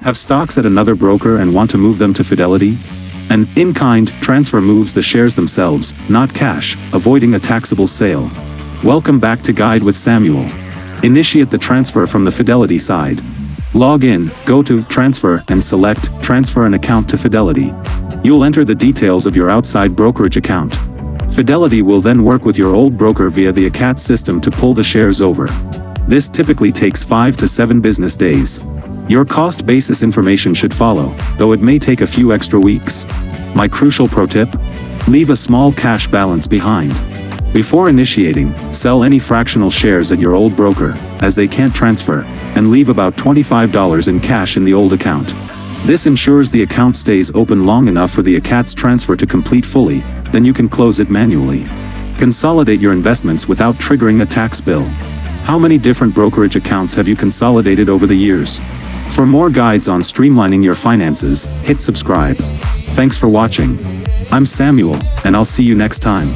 Have stocks at another broker and want to move them to Fidelity? An in-kind transfer moves the shares themselves, not cash, avoiding a taxable sale. Welcome back to Guide with Samuel. Initiate the transfer from the Fidelity side. Log in, go to Transfer and select Transfer an account to Fidelity. You'll enter the details of your outside brokerage account. Fidelity will then work with your old broker via the ACAT system to pull the shares over. This typically takes 5 to 7 business days. Your cost basis information should follow, though it may take a few extra weeks. My crucial pro tip? Leave a small cash balance behind. Before initiating, sell any fractional shares at your old broker, as they can't transfer, and leave about $25 in cash in the old account. This ensures the account stays open long enough for the ACAT's transfer to complete fully, then you can close it manually. Consolidate your investments without triggering a tax bill. How many different brokerage accounts have you consolidated over the years? For more guides on streamlining your finances, hit subscribe. Thanks for watching. I'm Samuel, and I'll see you next time.